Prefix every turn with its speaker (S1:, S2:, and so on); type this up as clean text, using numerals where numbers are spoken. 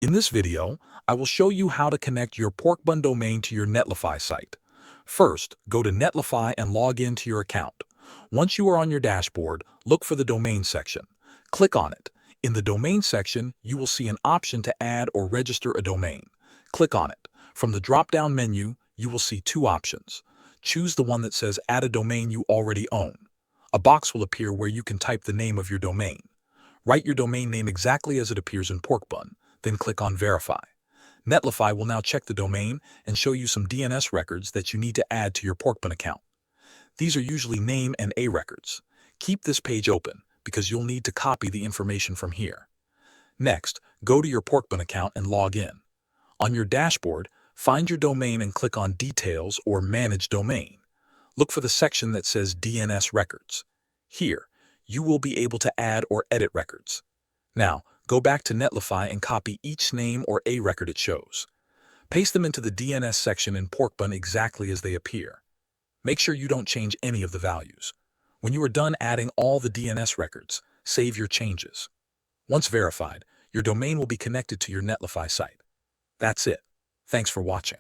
S1: In this video, I will show you how to connect your Porkbun domain to your Netlify site. First, go to Netlify and log in to your account. Once you are on your dashboard, look for the domain section. Click on it. In the domain section, you will see an option to add or register a domain. Click on it. From the drop-down menu, you will see two options. Choose the one that says Add a domain you already own. A box will appear where you can type the name of your domain. Write your domain name exactly as it appears in Porkbun, then click on Verify. Netlify will now check the domain and show you some DNS records that you need to add to your Porkbun account. These are usually name and A records. Keep this page open because you'll need to copy the information from here. Next, go to your Porkbun account and log in. On your dashboard, find your domain and click on Details or Manage Domain. Look for the section that says DNS Records. Here, you will be able to add or edit records. Now, go back to Netlify and copy each name or A record it shows. Paste them into the DNS section in Porkbun exactly as they appear. Make sure you don't change any of the values. When you are done adding all the DNS records, save your changes. Once verified, your domain will be connected to your Netlify site. That's it. Thanks for watching.